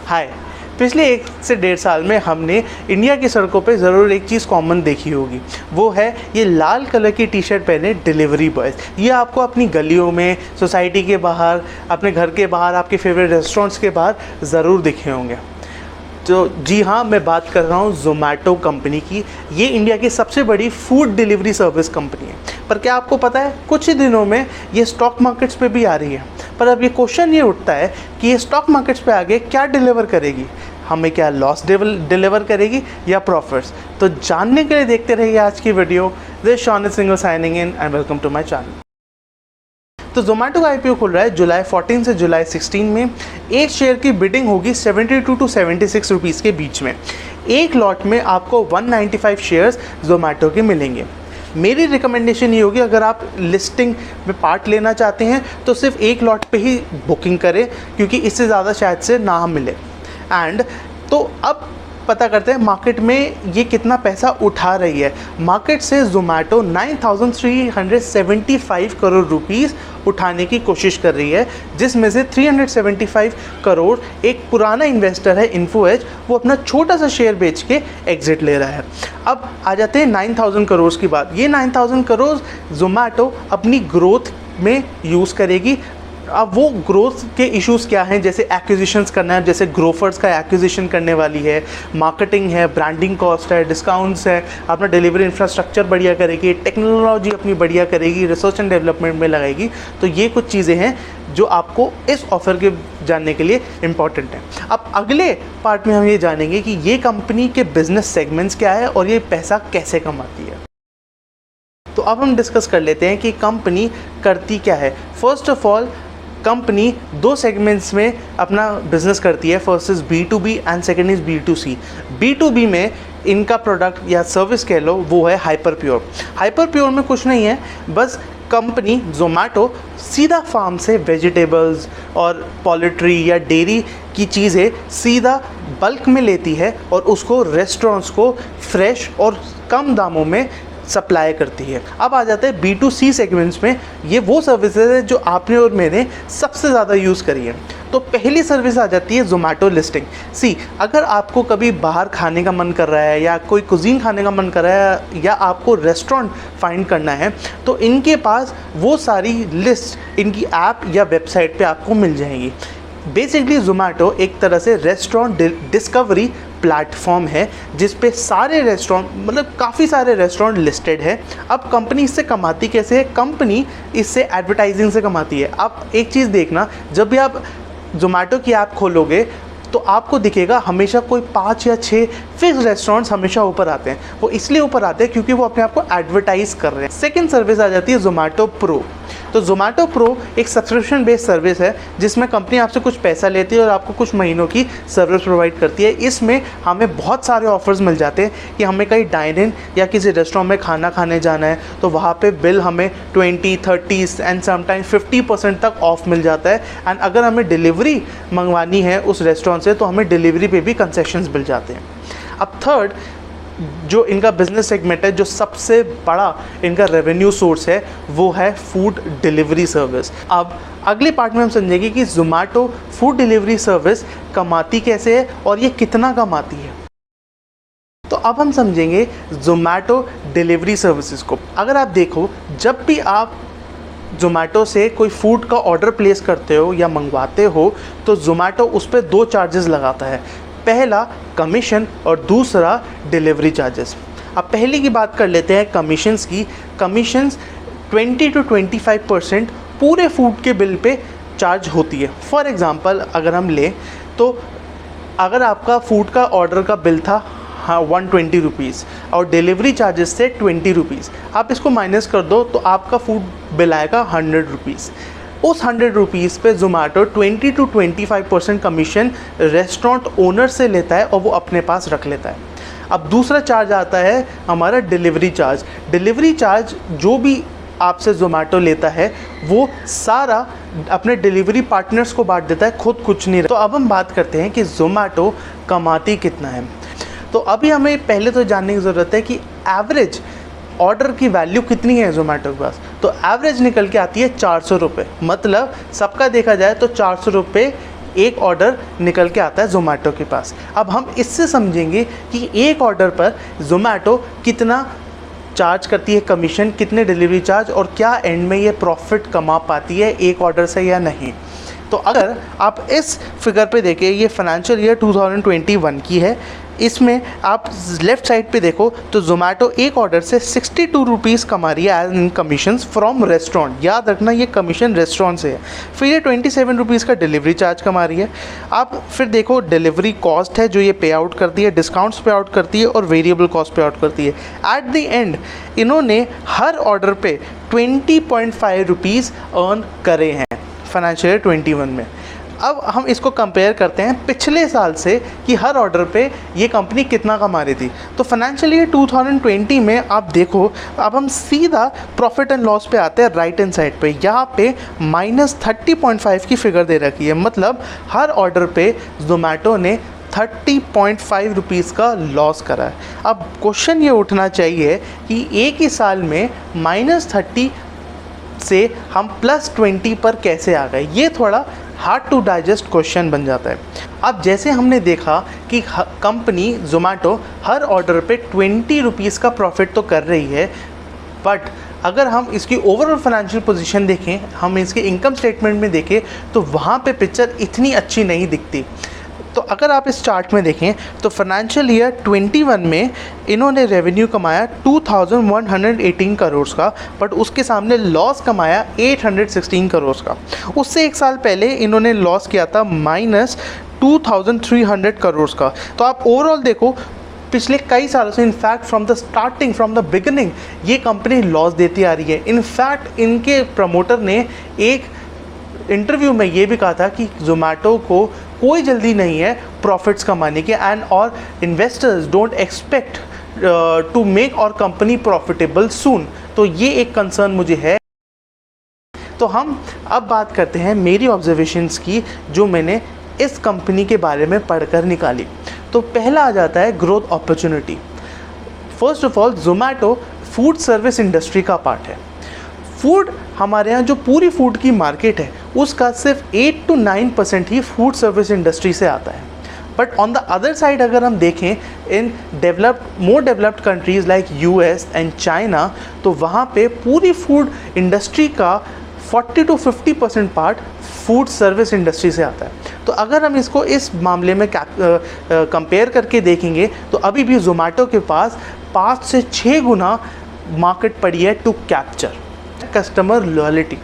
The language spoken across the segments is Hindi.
हाय। पिछले 1 से 1.5 साल में हमने इंडिया की सड़कों पे ज़रूर एक चीज़ कॉमन देखी होगी, वो है ये लाल कलर की टी शर्ट पहने डिलीवरी बॉयज़। ये आपको अपनी गलियों में, सोसाइटी के बाहर, अपने घर के बाहर, आपके फेवरेट रेस्टोरेंट्स के बाहर ज़रूर दिखे होंगे। तो जी हाँ, मैं बात कर रहा हूँ ज़ोमैटो कंपनी की। ये इंडिया की सबसे बड़ी फूड डिलीवरी सर्विस कंपनी है। पर क्या आपको पता है, कुछ ही दिनों में ये स्टॉक मार्केट्स पे भी आ रही है। पर अब ये क्वेश्चन ये उठता है कि ये स्टॉक मार्केट्स पे आगे क्या डिलीवर करेगी, हमें क्या लॉस डिलीवर करेगी या प्रॉफिट्स। तो जानने के लिए देखते रहिए आज की video. This Shonit Singhal signing in and welcome to my channel. तो ज़ोमैटो का IPO खुल रहा है जुलाई 14 से जुलाई 16 में। एक शेयर की बिडिंग होगी 72 टू 76 रुपीज़ के बीच में। एक लॉट में आपको 195 शेयर्स ज़ोमैटो के मिलेंगे। मेरी रिकमेंडेशन ये होगी, अगर आप लिस्टिंग में पार्ट लेना चाहते हैं तो सिर्फ एक लॉट पे ही बुकिंग करें, क्योंकि इससे ज़्यादा शायद से ना मिले। एंड तो अब पता करते हैं मार्केट में ये कितना पैसा उठा रही है। मार्केट से ज़ोमैटो 9,375 करोड़ रुपीस उठाने की कोशिश कर रही है, जिसमें से 375 करोड़ एक पुराना इन्वेस्टर है इन्फो एज, वो अपना छोटा सा शेयर बेच के एग्जिट ले रहा है। अब आ जाते हैं 9,000 करोड़ की बात। ये 9,000 करोड़ ज़ोमैटो अपनी ग्रोथ में यूज़ करेगी। अब वो ग्रोथ के इश्यूज़ क्या हैं, जैसे एक्विजिशंस करना है, जैसे ग्रोफर्स का एक्विजिशन करने वाली है, मार्केटिंग है, ब्रांडिंग कॉस्ट है, डिस्काउंट्स है, अपना डिलीवरी इंफ्रास्ट्रक्चर बढ़िया करेगी, टेक्नोलॉजी अपनी बढ़िया करेगी, रिसर्च एंड डेवलपमेंट में लगाएगी। तो ये कुछ चीज़ें हैं जो आपको इस ऑफ़र के जानने के लिए इम्पॉर्टेंट है। अब अगले पार्ट में हम ये जानेंगे कि ये कंपनी के बिजनेस सेगमेंट्स क्या है और ये पैसा कैसे कमाती है। तो अब हम डिस्कस कर लेते हैं कि कंपनी करती क्या है। First of all, company 2 segments में अपना बिजनेस करती है। First is B2B and second is B2C। B2B में इनका प्रोडक्ट या सर्विस कह लो, वो है हाइपर प्योर। हाइपर प्योर में कुछ नहीं है, बस कंपनी ज़ोमैटो सीधा फार्म से वेजिटेबल्स और पोल्ट्री या डेयरी की चीज़ें सीधा बल्क में लेती है और उसको रेस्टोरेंट्स को फ्रेश और कम दामों में सप्लाई करती है। अब आ जाते हैं B2C सेगमेंट्स में। ये वो सर्विसेज है जो आपने और मैंने सबसे ज़्यादा यूज़ करी है। तो पहली सर्विस आ जाती है ज़ोमैटो लिस्टिंग। अगर आपको कभी बाहर खाने का मन कर रहा है या कोई कुजीन खाने का मन कर रहा है या आपको रेस्टोरेंट फाइंड करना है, तो इनके पास वो सारी लिस्ट इनकी ऐप या वेबसाइट पे आपको मिल जाएगी। बेसिकली ज़ोमैटो एक तरह से रेस्टोरेंट डिस्कवरी प्लेटफॉर्म है, जिस पे सारे रेस्टोरेंट, मतलब काफ़ी सारे रेस्टोरेंट लिस्टेड है। अब कंपनी इससे कमाती कैसे है? कंपनी इससे एडवर्टाइजिंग से कमाती है। आप एक चीज़ देखना, जब भी आप ज़ोमैटो की ऐप खोलोगे तो आपको दिखेगा हमेशा कोई 5 या 6 फिक्स रेस्टोरेंट्स हमेशा ऊपर आते हैं। वो इसलिए ऊपर आते हैं क्योंकि वो अपने आप को एडवर्टाइज़ कर रहे हैं। सेकंड सर्विस आ जाती है ज़ोमैटो प्रो। तो ज़ोमैटो प्रो एक सब्सक्रिप्शन बेस्ड सर्विस है, जिसमें कंपनी आपसे कुछ पैसा लेती है और आपको कुछ महीनों की सर्विस प्रोवाइड करती है। इसमें हमें बहुत सारे ऑफर्स मिल जाते हैं कि हमें कहीं डाइन इन या किसी रेस्टोरेंट में खाना खाने जाना है तो वहाँ पे बिल हमें 20, 30 एंड समटाइम्स 50% तक ऑफ मिल जाता है। एंड अगर हमें डिलीवरी मंगवानी है उस रेस्टोरेंट से तो हमें डिलीवरी पे भी कंसेशंस मिल जाते हैं। अब थर्ड जो इनका बिजनेस सेगमेंट है, जो सबसे बड़ा इनका रेवेन्यू सोर्स है, वो है फूड डिलीवरी सर्विस। अब अगले पार्ट में हम समझेंगे कि ज़ोमैटो फूड डिलीवरी सर्विस कमाती कैसे है और ये कितना कमाती है। तो अब हम समझेंगे ज़ोमैटो डिलीवरी सर्विसेज को। अगर आप देखो, जब भी आप ज़ोमैटो से कोई फूड का ऑर्डर प्लेस करते हो या मंगवाते हो तो ज़ोमैटो उस पर 2 चार्जेस लगाता है। पहला कमीशन और दूसरा डिलीवरी चार्जेस। अब पहले की बात कर लेते हैं कमीशंस की। कमीशंस 20 to 25% पूरे फूड के बिल पे चार्ज होती है। फॉर एग्ज़ाम्पल अगर हम लें तो अगर आपका फूड का ऑर्डर का बिल था 120 रुपीज़ और डिलीवरी चार्जेस से 20 रुपीज़, आप इसको माइनस कर दो तो आपका फूड बिल आएगा 100 रुपीज़। उस 100 रुपीज़ पे Zomato 20 to 25% commission restaurant owner से लेता है और वो अपने पास रख लेता है। अब दूसरा चार्ज आता है हमारा डिलीवरी चार्ज। डिलीवरी चार्ज जो भी आपसे ज़ोमैटो लेता है वो सारा अपने डिलीवरी पार्टनर्स को बांट देता है, खुद कुछ नहीं। तो अब हम बात करते हैं कि ज़ोमैटो कमाती कितना है। तो अभी हमें पहले तो जानने की ज़रूरत है कि एवरेज ऑर्डर की वैल्यू कितनी है ज़ोमैटो के पास। तो एवरेज निकल के आती है 400 रुपये। मतलब सबका देखा जाए तो 400 रुपये एक ऑर्डर निकल के आता है ज़ोमैटो के पास। अब हम इससे समझेंगे कि एक ऑर्डर पर ज़ोमैटो कितना चार्ज करती है कमीशन, कितने डिलीवरी चार्ज, और क्या एंड में ये प्रॉफिट कमा पाती है एक ऑर्डर से या नहीं। तो अगर आप इस फिगर पे देखें, ये फाइनेंशियल ईयर 2021 की है, इसमें आप लेफ़्ट साइड पे देखो तो ज़ोमैटो एक ऑर्डर से 62 रुपीज़ कमा रही है as in commissions from restaurant. याद रखना ये कमीशन रेस्टोरेंट से है। फिर ये 27 रुपीज़ का डिलीवरी चार्ज कमा रही है। आप फिर देखो डिलीवरी कॉस्ट है जो ये पे आउट करती है, डिस्काउंट्स पे आउट करती है और वेरिएबल कॉस्ट पे आउट करती है। एट द एंड इन्होंने हर ऑर्डर पे 20.5 रुपीज़ अर्न करे हैं फाइनेंशियल ईयर 21 में। अब हम इसको कंपेयर करते हैं पिछले साल से कि हर ऑर्डर पे ये कंपनी कितना कमा रही थी। तो फाइनेंशियल ईयर 2020 में आप देखो, अब हम सीधा प्रॉफिट एंड लॉस पे आते हैं राइट हैंड साइड पे। यहाँ पे -30.5 की फिगर दे रखी है, मतलब हर ऑर्डर पे ज़ोमैटो ने 30.5 रुपीज़ का लॉस करा है। अब क्वेश्चन ये उठना चाहिए कि एक ही साल में -30 से हम +20 पर कैसे आ गए। ये थोड़ा हार्ड टू डाइजेस्ट क्वेश्चन बन जाता है। अब जैसे हमने देखा कि कंपनी ज़ोमैटो हर ऑर्डर पे 20 रुपीज़ का प्रॉफिट तो कर रही है, बट अगर हम इसकी ओवरऑल फाइनेंशियल पोजीशन देखें, हम इसके इनकम स्टेटमेंट में देखें, तो वहाँ पे पिक्चर इतनी अच्छी नहीं दिखती। तो अगर आप इस चार्ट में देखें तो फाइनेंशियल ईयर 21 में इन्होंने रेवेन्यू कमाया 2118 करोड़ का, बट उसके सामने लॉस कमाया 816 करोड़ का। उससे एक साल पहले इन्होंने लॉस किया था -2300 करोड़ का। तो आप ओवरऑल देखो पिछले कई सालों से, in fact from the starting, from the beginning, ये कंपनी लॉस देती आ रही है। इनफैक्ट इनके प्रमोटर ने एक इंटरव्यू में ये भी कहा था कि ज़ोमैटो को कोई जल्दी नहीं है प्रॉफिट्स कमाने के, and our investors don't expect to make our company profitable soon. तो ये एक कंसर्न मुझे है। तो हम अब बात करते हैं मेरी ऑब्जर्वेशंस की जो मैंने इस कंपनी के बारे में पढ़कर निकाली। तो पहला आ जाता है growth opportunity. First of all, Zomato food service industry का पार्ट है। फूड, हमारे यहाँ जो पूरी फूड की मार्केट है उसका सिर्फ 8 to 9% ही फूड सर्विस इंडस्ट्री से आता है। But on the other side अगर हम देखें in more developed countries like US and China, तो वहाँ पे पूरी फूड इंडस्ट्री का 40 to 50% part food service industry से आता है। तो अगर हम इसको इस मामले में कंपेयर करके देखेंगे तो अभी भी ज़ोमैटो के पास 5 से 6 गुना मार्केट पड़ी है टू कैप्चर कस्टमर लॉयल्टी।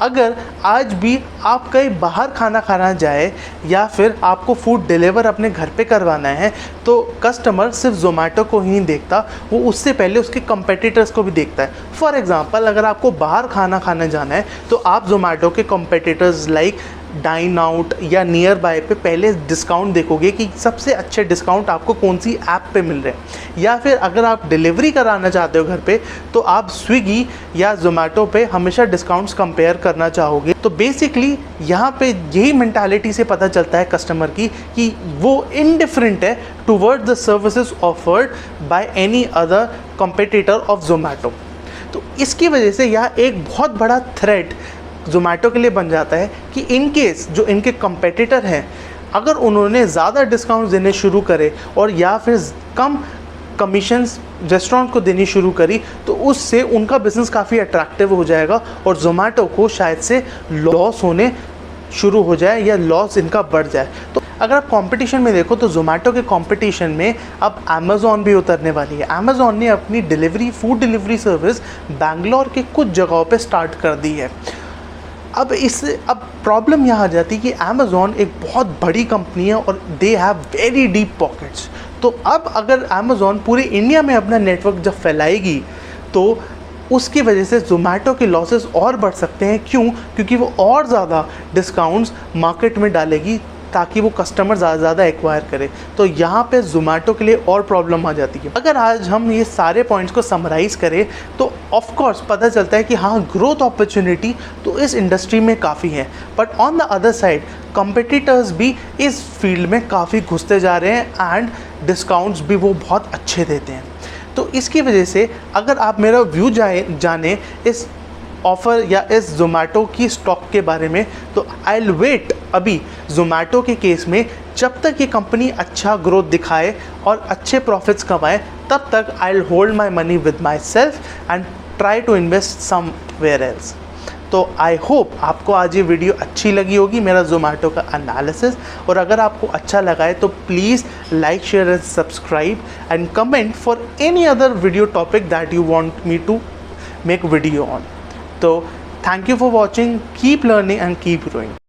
अगर आज भी आप कहीं बाहर खाना खाना जाए या फिर आपको फूड डिलीवर अपने घर पे करवाना है, तो कस्टमर सिर्फ ज़ोमैटो को ही नहीं देखता, वो उससे पहले उसके कंपेटिटर्स को भी देखता है। फॉर एग्ज़ाम्पल, अगर आपको बाहर खाना खाने जाना है तो आप ज़ोमैटो के कंपेटिटर्स लाइक डाइन आउट या नियर बाय पे पहले डिस्काउंट देखोगे कि सबसे अच्छे डिस्काउंट आपको कौन सी ऐप पे मिल रहे हैं। या फिर अगर आप डिलीवरी कराना चाहते हो घर पे, तो आप स्विगी या ज़ोमैटो पे हमेशा डिस्काउंट्स कंपेयर करना चाहोगे। तो बेसिकली यहाँ पे यही मेंटालिटी से पता चलता है कस्टमर की कि वो इनडिफरेंट है toward the services offered by any other competitor of Zomato. तो इसकी वजह से यह एक बहुत बड़ा थ्रेट ज़ोमैटो के लिए बन जाता है कि इन केस जो इनके कंपेटिटर हैं, अगर उन्होंने ज़्यादा डिस्काउंट देने शुरू करे और या फिर कम कमीशंस रेस्टोरेंट को देनी शुरू करी, तो उससे उनका बिज़नेस काफ़ी अट्रैक्टिव हो जाएगा और ज़ोमैटो को शायद से लॉस होने शुरू हो जाए या लॉस इनका बढ़ जाए। तो अगर आप कंपटीशन में देखो तो ज़ोमैटो के कंपटीशन में अब अमेज़ॉन भी उतरने वाली है। अमेज़ॉन ने अपनी फूड डिलीवरी सर्विस बैंगलोर के कुछ जगहों पे स्टार्ट कर दी है। अब प्रॉब्लम यहाँ आ जाती है कि अमेज़ॉन एक बहुत बड़ी कंपनी है और they have very deep pockets. तो अब अगर अमेज़ॉन पूरे इंडिया में अपना नेटवर्क जब फैलाएगी तो उसकी वजह से ज़ोमैटो के लॉसेस और बढ़ सकते हैं। क्यों? क्योंकि वो और ज़्यादा डिस्काउंट्स मार्केट में डालेगी ताकि वो कस्टमर ज़्यादा एक्वायर करे। तो यहाँ पे ज़ोमैटो के लिए और प्रॉब्लम आ जाती है। अगर आज हम ये सारे पॉइंट्स को समराइज़ करें तो ऑफ कोर्स पता चलता है कि हाँ, ग्रोथ अपॉर्चुनिटी तो इस इंडस्ट्री में काफ़ी है, but on the other side competitors भी इस फील्ड में काफ़ी घुसते जा रहे हैं एंड डिस्काउंट्स भी वो बहुत अच्छे देते हैं। तो इसकी वजह से अगर आप मेरा व्यू जाने इस ऑफ़र या इस ज़ोमैटो की स्टॉक के बारे में, तो आई विल वेट अभी ज़ोमैटो के केस में जब तक ये कंपनी अच्छा ग्रोथ दिखाए और अच्छे प्रॉफिट्स कमाए, तब तक I will hold my money with myself and try to invest somewhere else. तो आई होप आपको आज ये वीडियो अच्छी लगी होगी, मेरा ज़ोमैटो का एनालिसिस। और अगर आपको अच्छा लगा है तो please like, share and subscribe and comment for any other video topic that you want me to make video on. तो thank you for watching, keep learning and keep growing.